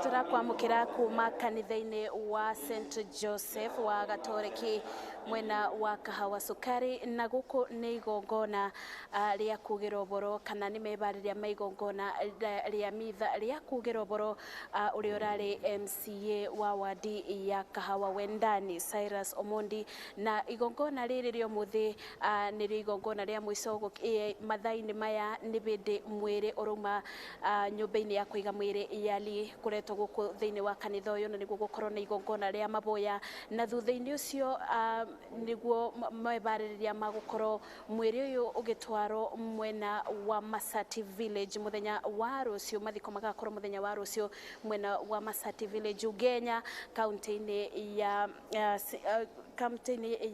turakwamukira kuma kanitha-ini wa St Joseph wa Gatoreki mwena wa Kahawa Sukari, na guku ni igongona ria kugira uboro kana ni mebariria maigongona ria mitha ria kugira uboro uri urari MCA wa wadi ya Kahawa Wendani Cyrus Omondi, na igongona riri rio muthi ni igongona ria mwico mathaini maya ni bindi mwiri uruma nyumba-ini ya kuiga mwiri yali kuretwo guku thiini wa kanitha uyu, na niguo gukorwo na igongona ria maboya, na thutha-ini ucio niguo mebariria magukorwo mwiri uyu ugitwaro mwena wa Masati Village muthenya wa rucio, mathiko magakorwo muthenya wa rucio mwena wa Masati Village Ugenya, kaunti-ini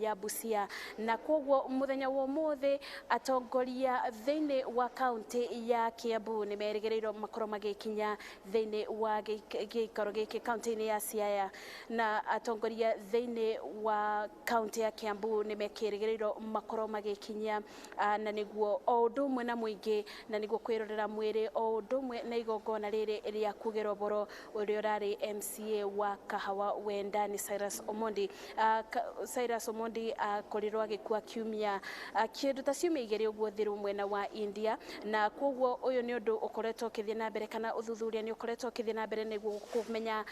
ya Busia, na koguo muthenya wa umuthi atongoria thiini wa kaunti ya Kiambu ni merigereirwo makorwo magikinya thiini wa gikaro giki kaunti-ini ya Siaya, na atongoria thiini wa kaunti ya Kiambu ni mekirigereirwo makorwo magikinya na niguo o ndumwe na muingi, na niguo kwirorera mwiri o ndumwe na igongona riri ria kugira uboro uri urari MCA wa Kahawa Wendani Cyrus Omondi. Cyrus Omondi akorirwo agikua kiumia kindu ta ciumia igiri uguo thiru mwena wa India, na koguo uyu ni undu ukoretwo ukithie na mbere kana uthuthuria ni ukoretwo ukithie na mbere niguo kumenya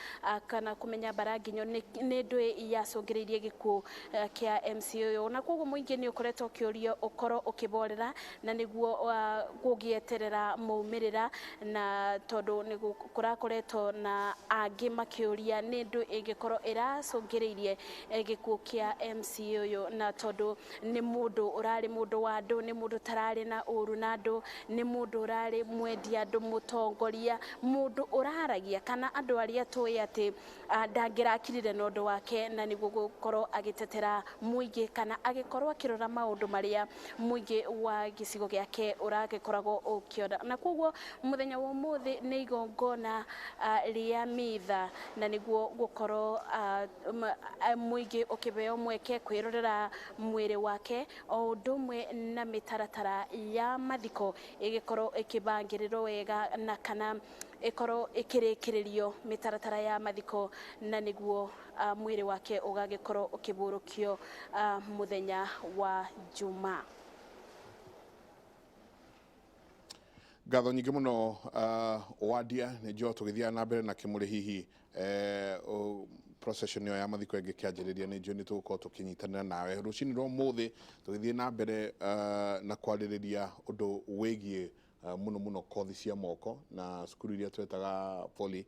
kana kumenya baranginyo ni ndwi yacungiriirie gikuo kia MCA uyu, na koguo muingi ni ukoretwo ukiurio ukorwo ukiborera na niguo gugieterera maumirira, na tondu ni kurakoretwo na angi makiuria ni ndu ingikorwo iracungiriirie gikuo kia MCA uyu, na tondu ni mundu urari mundu wa andu, ni mundu tarari na uru na andu, ni mundu urari mwendia andu, mutongoria, mundu uraragia kana andu aria tui ati ndangirakirire na undu wake, na niguo gukorwo agitetera muingi kana agikorwo akirora maundu maria muingi wa gicigo giake uragikoragwo ukiona, na koguo muthenya wa umuthi ni igongona ria mitha, na niguo gukorwo muingi ukibeo mweke kwirorera mwiri wake o ndumwe na mitaratara ya mathiko igikorwo ikibangirirwo wega na kana ikorwo ikirikiririo mitaratara ya mathiko, na niguo mwiri wake ugagikorwo ukiburukio muthenya wa Juma. Ngatho nyingi muno wadia ni jo tugithia na mbere na kimuri hihi procession ya mathiko enge kianjiriria ni jo ni tuko tukinyitanira nawe rucini ro muthi tugithie na mbere na kwaririria undu wigie muno kothi cia moko na skuru iria twetaga poly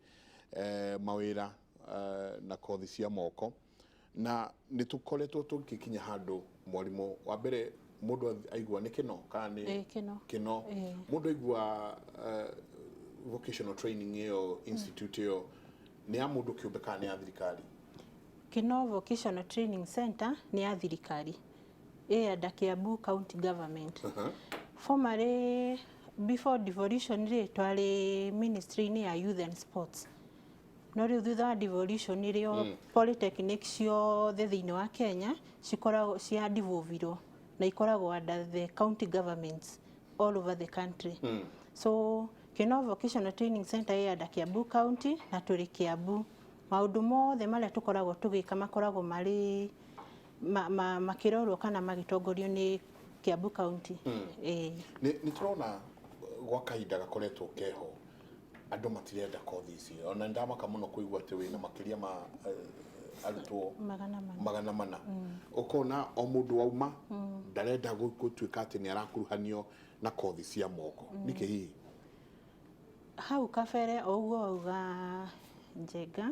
mawira na kothi cia moko, na ni tukoretwo tukikinya handu mwarimu wa mbere mundu aigua ni kino kana ni kino mundu aigua vocational training yo institute yo ni ya mundu kiumbe kana ni ya thirikari? Kino Vocational Training Center ni ya thirikari ya Kiambu County Government. Formerly before devolution twari ministry ni ya Youth and Sports, no riu thutha wa devolution rio polytechnic cio thiini wa Kenya cikoragwo cia devolvirwo na ikoragwo under the county governments all over the country. So Kino Vocational Training Center ya Kiambu County na turi Kiambu, maundu mothe maria tukoragwo tugika makoragwo mari makirorwo kana magitongorio ni Kiambu County. Ni turona gwa kahinda gakoretwo keho andu matirenda kothi ici, ona ndamaka muno kuigua ati wina makiria ma arutwo magana mana ukona o mundu wauma ndarenda gutuika ati ni arakuruhanio na kothi cia moko niki hihi hau kabere oguo auga Njenga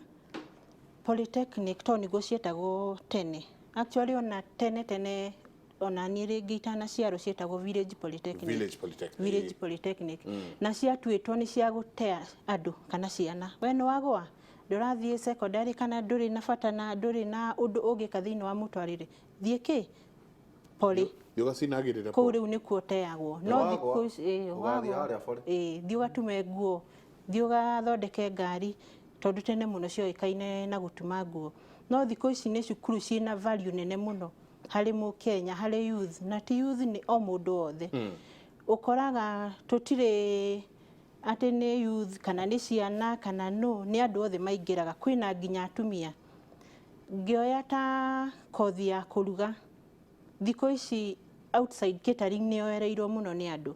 polytechnic to niguo cietagwo tene, actually ona tene ona ni ringi itana ciaro cietagwo village polytechnic na ciatuitwo ni cia gutea andu kana ciana. We no wagwa ndurathie secondary kana nduri na bata na nduri na undu ungika thiini wa mutwarire thie ki poly yugacinagirira ko riu nikuo teagwo no thiuga tume nguo thiuga thondeke ngari tondu tene muno cioikaine na gutuma nguo, no thiko ici ni cukuru ciina value nene muno hari mu Kenya hari youth, na ti youth ni o mundu othe ukoraga tutire ati ni youth kana ni ciana kana no ni andu othe maingiraga kwina nginya atumia ngioya ta kothi ya kuruga thiko ici outside catering ni yoereirwo muno ni andu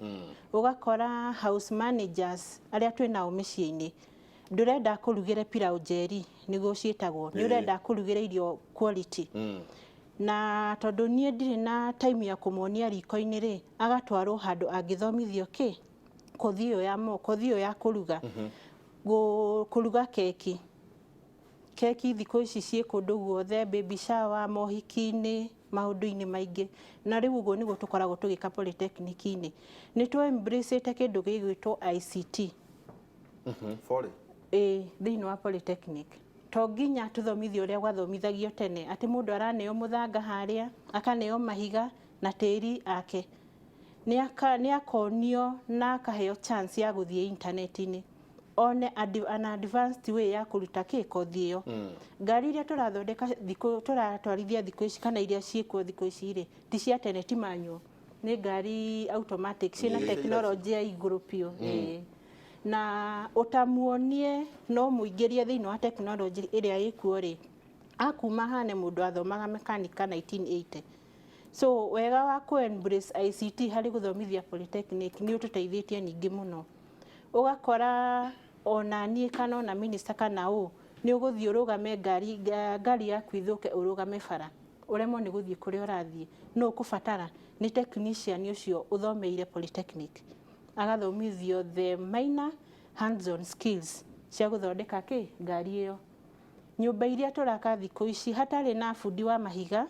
ugakora house managers aria twina umiciini ndurenda kurugire pilau jeri nigo cietagwo ni urenda kurugire irio quality na tondu nie ndiri na time ya kumuonia riko-ini ri agatwarwo handu angithomithio ki kothi yo ya moko kothi yo ya kuruga kuruga keki thiko ici cie kundu guothe baby shower mohiki-ini maundu-ini maingi na riu uguo niguo tukoragwo tugika polytechnic-ini ni tu embrace te kindu gigwitwo ICT thiini wa polytechnic to nginya tuthomithio uria gwathomithagio tene ati mundu araneo muthanga haria akaneo mahiga na tiri ake ni akonio na akaheo chance ya guthie internet-ini one an advanced way ya kuruta kothi iyo ngari iria turathondeka turatwarithia thiko ici kana iria ciekwo thiko ici ri ti cia tene ti manyo ni ngari automatic cina technology ya iguru pio na utamuonie no muingirie thiini wa technology iria ikuo ri akuma hane mundu athomaga mechanic 1980 so wega wa ku embrace ICT hari guthomithia polytechnic ni ututeithĩtie ningi muno ugakora ona nie kana ona minister kana ni uguthii urugame ngari yaku ithuke urugame bara uremwo ni guthii kuria urathii no ukubatara ni technician ucio uthomeire polytechnic agathomithio the minor hands on skills cia guthondeka ngari iyo nyumba iria turaka thiko ici hatari na fundi wa mahiga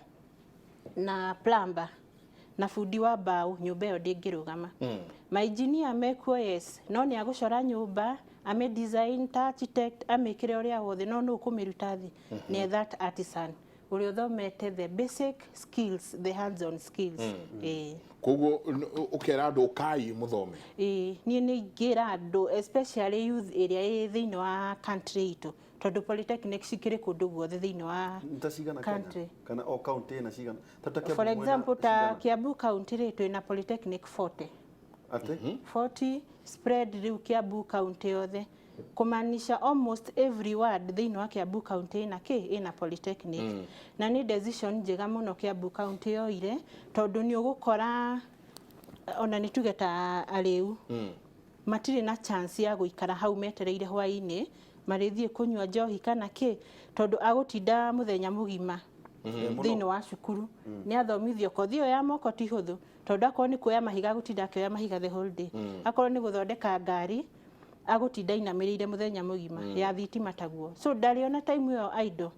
na plumber na fundi wa mbao nyumba iyo ndingirugama engineer mekuo yes no ni agucora nyumba ame design ta architect amekire uria wothe no kumiruta thi ni that artisan uria thomete the basic skills the hands on skills koguo ukera andu kai muthome ni ngira andu especially youth area thiini wa country itu tondu polytechnic cikire kundu guothe thiini wa country kana o county na cigana for example ta Kiambu county ri twina polytechnic 40 40 spread riu Kiambu county yothe kumanisha almost every ward thiini wa Kiambu county ina polytechnic na ni decision njega muno Kiambu county yoire tondu ni ugukora ona ni tugeta ariu matire na chance ya guikara hau metereire hwaini marithie kunywa njohi kana tondu agutinda muthenya mugima thiini wa cukuru ni athomithio kothi yo ya moko ti huthu tondu akorwo ni kuoya mahiga gutinda akioya mahiga the whole day akorwo ni guthondeka ngari agutinda inamirire muthenya mugima ya thitima taguo so ndariona time yo idle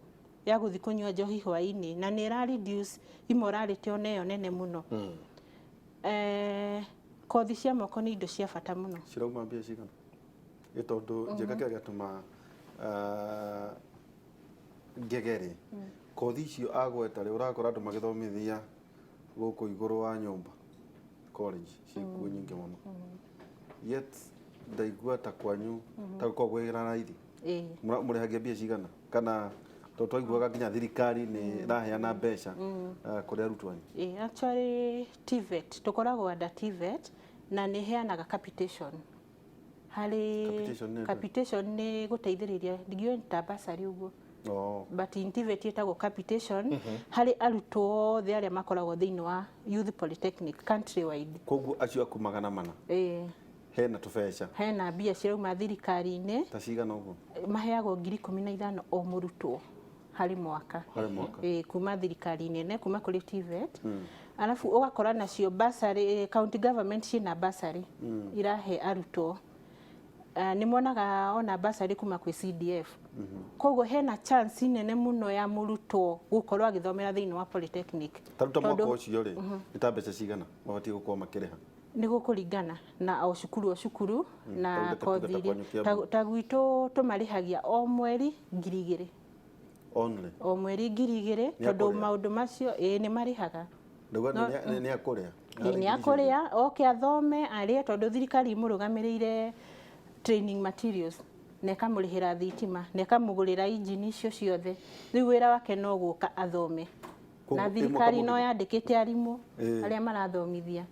ya guthi kunywa njohi hwaini na ni ra reduce immorality oneyo nene muno kothi cia moko ni indo cia bata muno cirauma mbia cigana tondu njega kiria gatuma ngegere kothi icio agweta ri urakora andu magithomithia guku iguru wa nyumba college cikuo nyingi muno yet ndaigua ta kwanyu ta kwagwira na ithi murehagia mbia cigana kana twaiguaga nginya thirikari ni raheana mbeca kuri arutwo anyu actually TVET tukoragwo under TVET na ni heanaga capitation hari capitation ni guteithiriria ndigio ta basari uguo but in TVET etagwo capitation hari arutwo othe aria makoragwo thiini wa youth polytechnic country wide koguo acio aku magana mana hena tubeca hena mbia cirauma thirikari-ini ta cigana uguo maheagwo 15,000 o murutwo hari mwaka kuma thirikari-ini ne kuma kuri TVET alafu ugakora nacio basari county government cina basari irahe arutwo ni monaga ona basari kuma kwi CDF koguo hena chance nene muno ya murutwo gukorwo agithomera thiini wa polytechnic taruta mwaka ucio ri ita mbeca cigana mabati gukorwo makireha ni gukuringana na o cukuru na kothi ta gwitu tumarihagia o mweri 2,000 only o mweri 2,000 tondu maundu macio ni marihaga ni akuria ni akuria oke athome arie tondu thirikari imurugamirire training materials neka murihira thitima neka mugurira engine icio ciothe riu wira wake no guka athome na thirikari no yandikite arimu aria marathomithia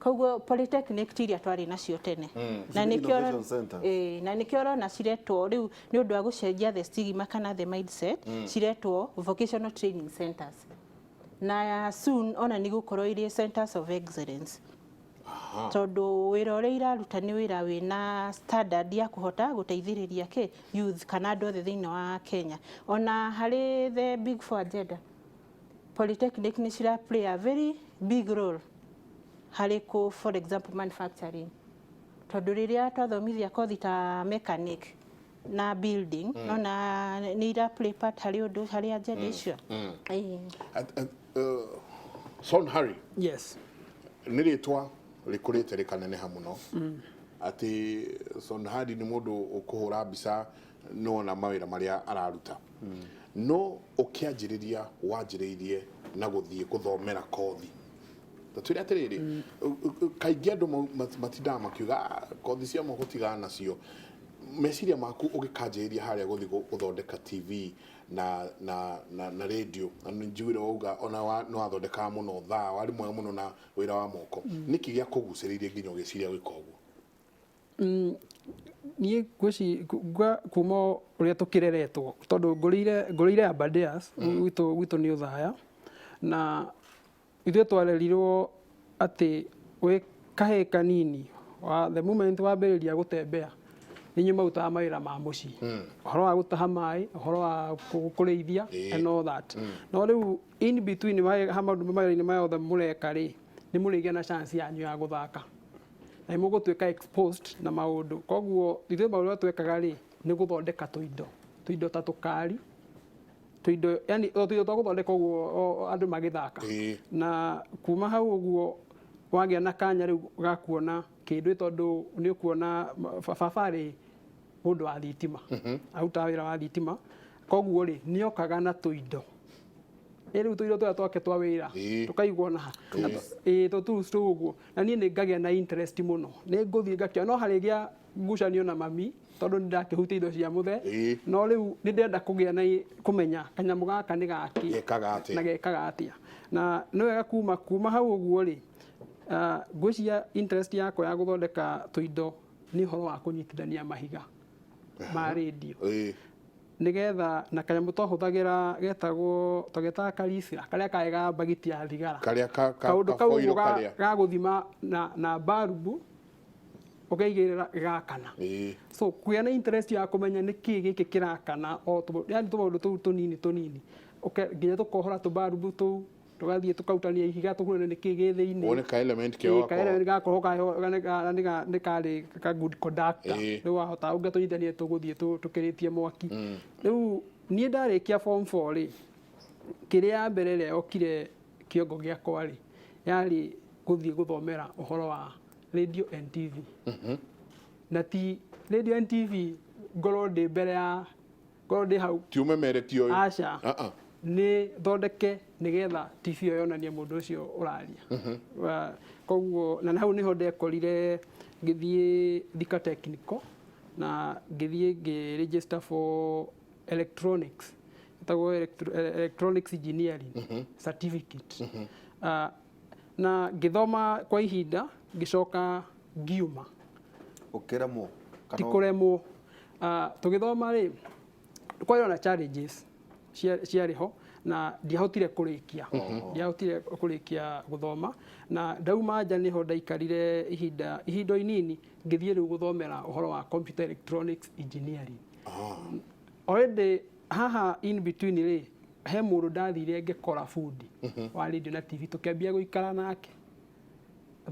koguo polytechnic tiria twari nacio tene na nikio rona ciretwo riu ni undu wa gucenjia the stigma kana the mindset ciretwo vocational training centers na soon ona ni gukorwo iri centers of excellence tondu wira uria iraruta ni wira wina standard ya kuhota guteithiriria youth kana andu othe thiini wa Kenya ona hari the big four agenda polytechnic ni cira play a very big role hari ku for example manufacturing tondu riria twathomithia kothi ta mechanic na building na ni ira play part hari undu hari agenda icio Son Harry Yes. nä rä twa rä kå rä te rä kaneneha må no atä Son Harry nä må ndå å kå hå ra mbica nona mawä ra marä a araruta no å kä anjä rä ria wanjä rä irie na gå thiä gå thomera kothi tatwä re atä rä rä kaingä andå matindaga makiuga kothi cia moko tigana nacio meciria maku å gä kanjä rä ria harä a gå thiä gå thondeka TV na radio na njugire wauga ona no athondekaga muno thaa wari mwega muno na wira wa moko niki gya kuguciririe nginya ugiciria gwika uguo nie kuma uria tukireretwo tondu ngurire Abadeas gwitu ni uthaya na ithuĩ twarerirwo ati we kahe kanini wa the moment wambĩrĩria gũtembea ninyi mautaga mawĩra ma mũciĩ ũhoro wa gũtaha maĩ ũhoro wa kũrĩithia and all that no rĩu in between maũndũ mawĩra-inĩ maya othe mũreka rĩ nĩ mũrĩgĩa na chance yanyu ya gũthaka na mũgũtuĩka exposed na maũndũ koguo ithuĩ maũndũ ũrĩa twekaga rĩ nĩ gũthondeka tũindo ta tũkari tũindo yani tũindo twa gũthondeka ũguo andũ magĩthaka na kuma hau ũguo wagĩa na kanya rĩu gakuona kĩndũ tondũ nĩ ũkuona baba rĩ mũndũ wa thitima arutaga wĩra wa thitima koguo rĩ nĩ okaga na tũindo rĩu tũindo tũrĩa twake twa wĩra tũkaigwo na tũtũ ũguo na niĩ nĩ ngagĩa na interest mũno nĩ ngũthiĩ ngakĩona no harĩgĩa ngucanio na mami tondu ndakihutia indo cia muthe no riu ni ndenda kugia na kumenya kanyamu gaka ni gaki na gekaga atia na no wega kuma hau uguo ri ngwiciria interest yako ya guthondeka tuindo ni horo wa kunyitithania mahiga ma radio nigetha na kanyamu twahuthagira getagwo tugetaga karisira karia kaega bagiti ya thigara kaundu kau ga guthima na barubu ukaigirira gakana so kuya na interest ya kumenya niki giki kirakana o yani tumaundu tu tunini nginya tukohora tubarubu tu tugathie tukautania ihiga tukuona niki gi thiini wone ka element kio ka element gakorwo ni kari ka good conductor riu wahota ungatunyithania tuguthie tukiritie mwaki riu nie ndarikia form 4 ri kiria mbere ria okire kiongo giakwa ri yari guthie guthomera uhoro wa radio and TV na ti radio and TV ngoro ndi mbere ya ngoro ndi hau ti umemeretio uyu aca ni thondeke nigetha TV yonanie mundu ucio uraria koguo na hau niho ndekorire ngithie Thika Technical na ngithie register for electronics itago electronics engineering certificate na ngithoma kwa ihinda ngicoka ngiuma ukiremwo tikuremwo tugithoma ri kwari na challenges ciariho na ndiahotire kurikia guthoma na ndauma nja niho ndaikarire ihinda inini ngithie riu guthomera uhoro wa computer electronics engineering already haha in between ri he mundu ndathire ngekora fundi wa radio na TV tukiambia guikara nake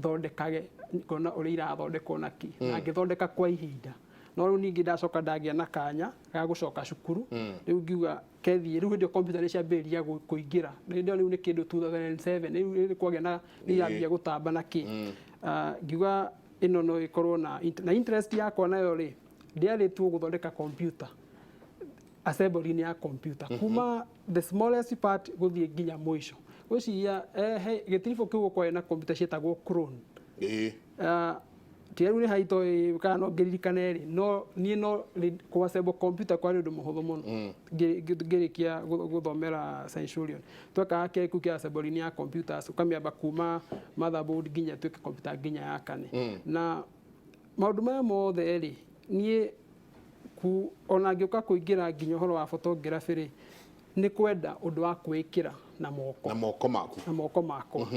thondekage kona uri irathondekwo naki na ngithondeka kwa ihinda no riu ningi ndacoka ndagia na kanya ga gucoka cukuru riu ngiuga kethi riu ndio computer ciambiria kuingira ndio riu ni kindu 2007 riu kwagĩa na nirambia gutamba naki ngiuga ino no ikorwo na interest yakwa nayo ri ndiari tu guthondeka computer assembly ya computer kuma the smallest part guthie nginya mwisho gwiciria gitirifo kiu kwa na computer cietagwo clone tiaru ni haito kana no ngiririkane ri no ni no kwasebo computer kwa ndu muhuthu muno ngirikia guthomera Centurion tweka ke kukia sebori ya computers ukamiamba kuma motherboard ginya tweke computer ginya ya kane na maundu maya mothe ri ni ku ona ngioka kuingira nginya horo wa photography ri ni kwenda undu wa kwikira na moko maku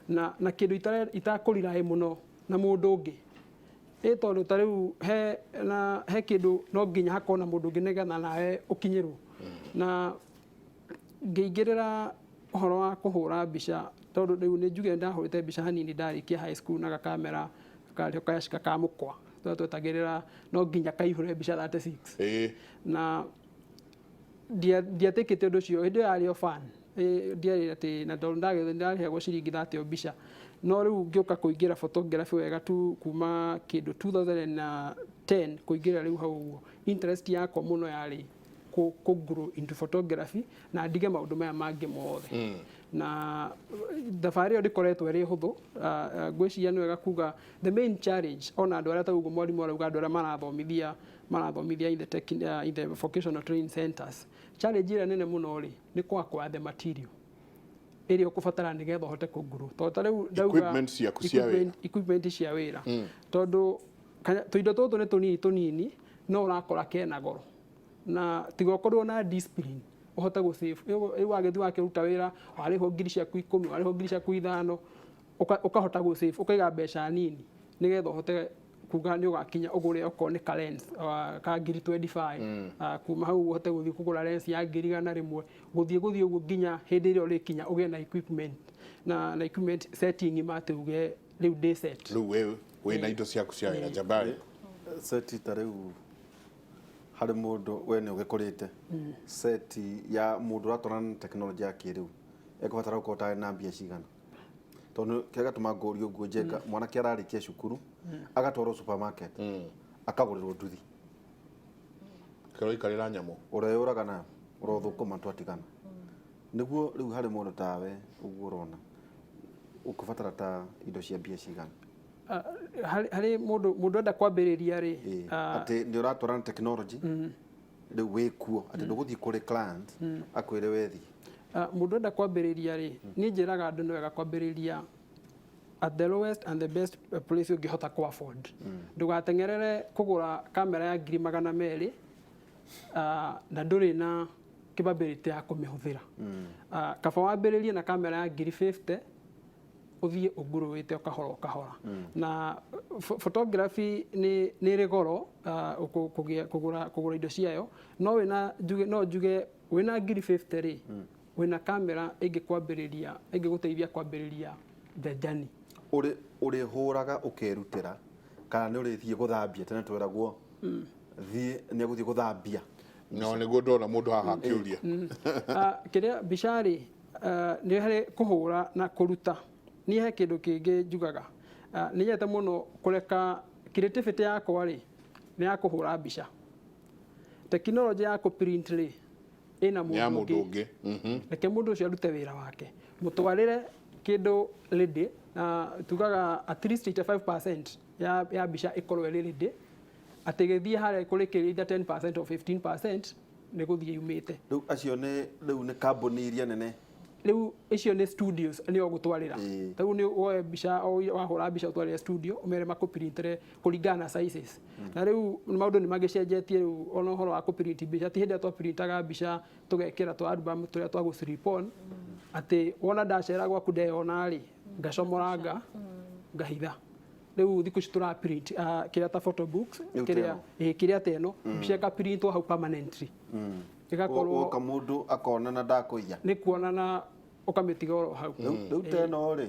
na kindu itakurira muno na mundu ungi tondu tariu he kindu no nginya hakona mundu ungi nigetha nawe ukinyirwo na ngeingirira horo wa kuhura mbica tondu riu ni njuge ndahurite mbica hanini ndarikia high school na kamera kari kashika kamukwa twetagirira no nginya kaihure mbica 36 na ndiatikite undu ucio hindi yari fan ndiari ati na tondu ndahegwo ciringi 30 mbica no riu ngioka kuingira photography wega tu kuma kindu 2010 kuingira riu hau interest yakwa muno yari ku grow into photography na ndige maundu maya mangi mothe na thabari ndikoretwo ri huthu ngwiciria ni wega kuga the main challenge ona andu aria taguo mwarimu arauga andu aria marathomithia in the vocational training centers challenge ira nene muno ri ni kwa the material iri ukubatara nigetha hote kuguru to riu equipment cia wira tondu tuindo tutu ni tunini no urakora kena goro na tigo korwo na discipline uhote gu save riu wagethi wake ruta wira wariho ngiri ciaku 10 wariho ngiri ciaku 5 ukahota gu save ukaiga mbeca nini nigetha uhote kuga ni ugakinya ugure oko ni ka lens ka ngiri 25 kuma hau uhote guthii kugura lens ya ngiri 100 guthii uguo nginya hindi ire urikinya ugie na equipment na equipment setting matuge riu day set riu we na indo ciaku cia wira Jabari set tariu hari mundu we ni ugikurite set ya mundu ratona technology ya kiriu ekubatara gukota na mbia cigana tondu kega tumangorio guo njeka mwana kia ararikia cukuru agatwarwo supermarket akagurirwo nduthi ikarira nyamu ureyuraga na urothukuma twatigana niguo riu hari mundu tawe uguo urona ukubatara ta indo cia mbia cigana hari mundu enda kwambiriria ri ati ni uratwarana technology riu wikuo ati nduguthii kuri client akwire wethi mundu enda kwambiriria ri ni njiraga andu ni wega kwambiriria at the lowest and the best place ungihota ku afford ndugatengerere kugura kamera ya 200,000 na nduri na capability ya kumihuthira kaba wambiririe na kamera ya 50,000 uthie uguruwite ukahora na photography ni ri goro kugura indo ciayo no njuge wina 50,000 ri wina kamera ingiguteithia kwambiriria the journey uri huraga ukerutira kana ni urithie guthambia tene tweragwo thie ni aguthie guthambia no niguo ndona mundu haha akiuria kiria bishari ni hari kuhura na kuruta ni he kindu kingi njugaga ni nyete muno kureka creativity yakwa ri ni ya kuhura mbica technology ya ku print ri ina mundu ungi reke mundu ucio arute wira wake mutwarire kindu ready tugaga at least 85% ya mbica ikorwo ri ready ategethie hare kurikiri 10% or 15% ni guthie yumite riu acio ni company iria nene riu icio ni studios ni ogutwarira riu ni woe mbica wahura mbica utwarire studio umere makuprintere kuringana sizes na riu maundu ni magicenjetie riu ona horo wa kuprint mbica ti hindi twa printaga mbica tugekira twa album turia twa gusripon ati wona ndacera gwaku ndeyona ri ngacomoranga ngahitha riu thiku citura print kiria ta photo books kiria teno mbica ka printwo hau permanently igakorwo kamundu akona na ndakuiya ni kuonana ukamitiga oro hau riu teno ri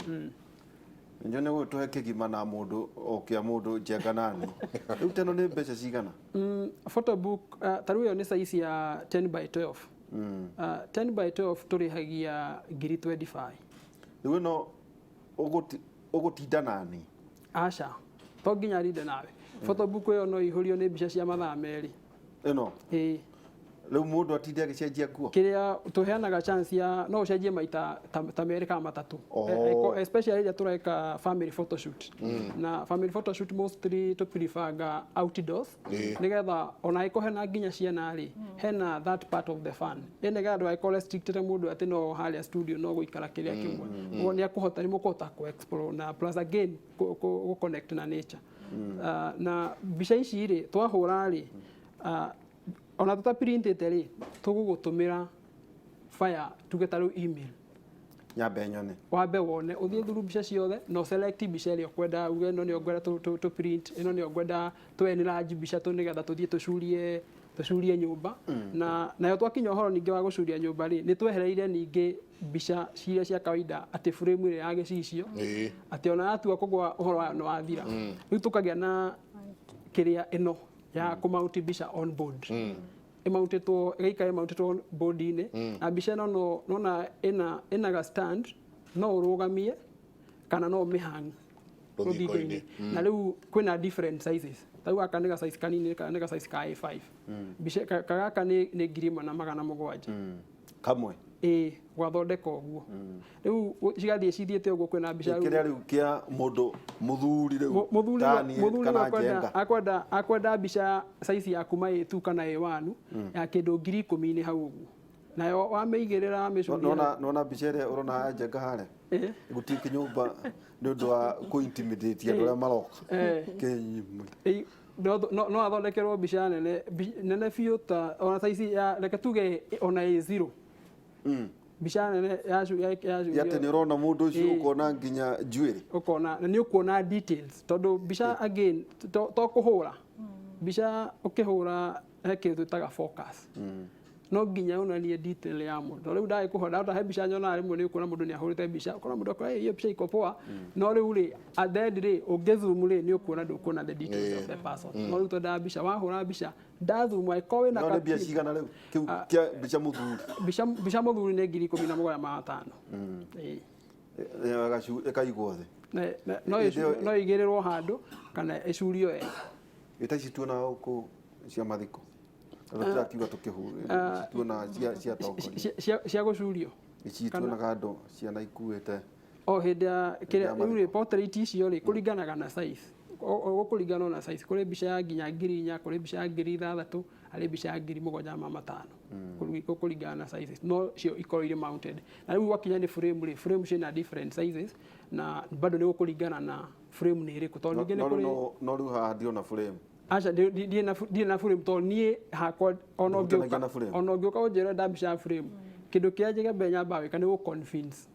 njo ni gutuhe kigima na mundu okia mundu njenga nani riu teno ni mbeca cigana photo book taru yo ni size ya 10 by 12 10 by 12 turihagia 25 riu no ugutinda nani aca to nginya rinde nawe photo book yo no ihurio ni mbica cia mathaa meri ino Rĩu mũndũ atinde agĩcenjia nguo. Kiria tuheanaga chance ya no ucenjie maita ta merĩ kana matatũ. Especially rĩrĩa tũreka family photoshoot. Na family photoshoot mostly to prefer outdoors. Nigetha ona iko hena nginya ciana rĩ, hena that part of the fun. Nigetha andũ agĩkorwo restricted mũndũ atĩ no harĩa studio no gũikara kĩrĩa kĩmwe. Ũguo nĩ akũhota nĩ mũkũhota ku explore na plus again go connect na nature. Na mbica ici rĩ twahũra rĩ ona tutaprintete rĩ tũgũgũtũmĩra fire tuge ta rĩu email nyambe nyone wambe wone ũthiĩ through mbica ciothe no select mbica ĩrĩa ũkwenda uge ĩno nĩyo ngwenda to print ĩno nĩyo ngwenda to enlarge mbica tu nĩgetha tũthiĩ tũcurie nyũmba na nayo twakinya ũhoro ningĩ wa gũcuria nyũmba rĩ nĩ twehereire ningĩ mbica ciria cia kawaida atĩ frame ĩrĩa ya gĩcicio atĩ ona yatua kũgwa ũhoro wa wathira rĩu tũkagĩa na kĩrĩa ĩno ya kũmount mbica on board ĩmountĩtwo ĩgaikara ĩmountĩtwo board-inĩ na mbica ĩno nona ĩna ga stand no ũrũgamie kana no ũmĩhang rũthingo-inĩ na rĩu kwĩna different sizes tarĩu gaka nĩ ga size kanini nĩ ga size ka A5 mbica gaka nĩ 1,700 kamwe gwathondeka ũguo rĩu cigathiĩ cithiĩte ũguo kwĩna mbica kĩrĩa rĩu kĩa mũndũ mũthuri rĩu mũthuri akwenda mbica size ya kuma A2 kana A1 ya kĩndũ 10,000 hau ũguo nayo wamĩigĩrĩra mĩcuria nona mbica ĩrĩa ũrona njenga harĩa gũtirĩ nyũmba nĩ ũndũ wa kũ-intimidate andũ arĩa maroka no athondekerwo mbica nene biũ ta ona size ya reke tuge ona A0 mbica nene ya yate nĩ ũrona mũndũ ũcio ũkona nginya njuĩrĩ ũkona na nĩ ũkuona details tondũ mbica again to kũhũra mbica ũkĩhũra he kĩndũ twĩtaga focus no nginya onanie detail ya mũndũ rĩu ndagĩkũhonda he mbica nyona rĩmwe nĩ ũkuona mũndũ nĩ ahũrĩte mbica ũkona mũndũ akora hiyo mbica iko poa no rĩu rĩ at the end rĩ ũngĩzoom rĩ nĩ ũkuona ndũkuona the details of the person no rĩu tondũ mbica wahũra mbica ndazoom aikoo wĩna no mbia cigana rĩu kĩu kĩa mbica mũthuri mbica mũthuri nĩ 17,500 ĩkaigwo thĩ no igĩrĩrwo handũ kana ĩcurio wega ĩta ici tuona gũkũ cia mathiko tũrakiuga tũkĩhũra tuona cia tongoria cia gũcurio ici tuonaga andũ ciana ikuĩte o hĩndĩ ya kĩrĩa rĩu portrait icio rĩ kũringanaga na size gũkũringana na size kũrĩ mbica ya nginya 4,000 kũrĩ mbica ya 6,000 harĩ mbica ya 7,500 gũkũringana na sizes no cio ikorwo irĩ mounted na rĩu gwakinya nĩ frame rĩ frame ciĩna different sizes na bado nĩ gũkũringana na frame nĩ ĩrĩkũ tondũ ningĩ nĩ kũrĩ no rĩu haha ndirona frame acha ndiĩ na frame tondũ niĩ hakwa ona ũngĩũka ũnjĩre nda mbica ya frame kĩndũ kĩrĩa njĩgembe nyamba gwĩka nĩ gũ-convince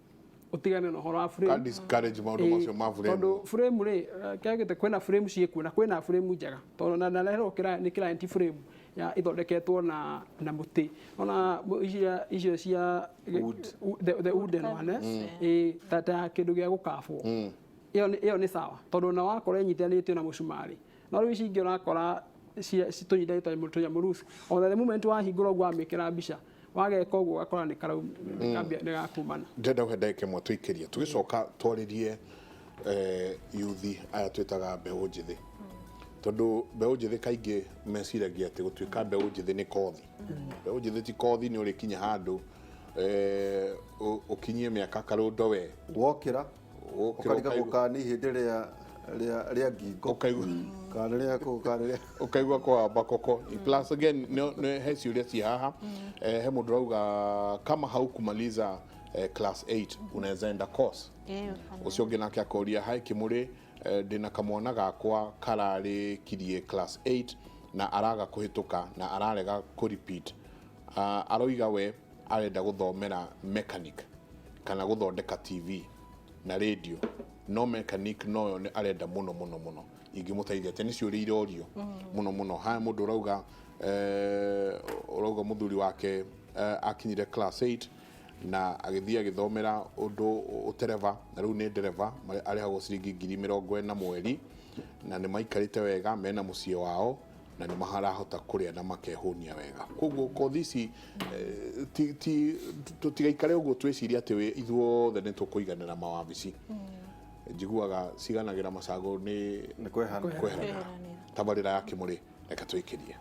utigane na ũhoro wa frame ka discourage maũndũ macio ma frame tondũ frame rĩ kĩagĩte kwĩna frame ciĩkuo na kwĩna frame njega tondũ na nareherwo nĩ client frame ya ithondeketwo na mũtĩ ona icio cia the wooden one ta kĩndũ gĩa gũkabwo ĩyo nĩ sawa tondũ na wakora ĩnyitithanĩtio na mũcumarĩ no rĩu ici ingĩ ũrakora tũnyitithanĩtio tũnyamũruci o the moment wahingũra ũguo wamĩkĩra mbica wageka ũguo ũgakora nĩ karau nĩ gakumana ndenda ũhe ndagĩka ĩmwe tũikĩrie tũgĩcoka twarĩrie yuthi aya twĩtaga mbeũ njĩthĩ tondũ mbeũ njĩthĩ kaingĩ meciragia atĩ gũtuĩka mbeũ njĩthĩ nĩ kothi mbeũ njĩthĩ ti kothi nĩ ũrĩkinya handũ ũkinyie mĩaka karũndo we wokĩra ũkariga gũkaa nĩ ihĩndĩ rĩa ngingo ukaigua kwamba koko plus again he ciũria ci haha he mũndũ rauga kama haukumaliza class 8 unaweza enda course ucio ũngĩ nake akoria hai Kimũrĩ ndĩna kamwana gakwa kararĩkirie class 8 na araga kũhĩtũka na ararega kũ repeat aroiga we arenda gũthomera mechanic kana gũthondeka TV na radio no mechanic no nĩ arenda mũno ingĩmũteithia atĩ nĩ ciũria irorio mũno ha mũndũ urauga mũthuri wake akinyire class 8 na agĩthiĩ agĩthomera ũndũ ũtereva na rĩu nĩ ndereva arĩhagwo ciringi 20,000 mweri na nĩ maikarĩte wega mena mũciĩ wao na nĩ maharahota kũrĩa na makehũnia wega koguo kothi ici tũtigaikare ũguo twĩciria atĩ ithuothe nĩ tũkũiganĩra mawabici njiguaga ciganagĩra macagũ nĩ kweheranĩra tabarĩra ya Kimũrĩ reka twĩkĩrie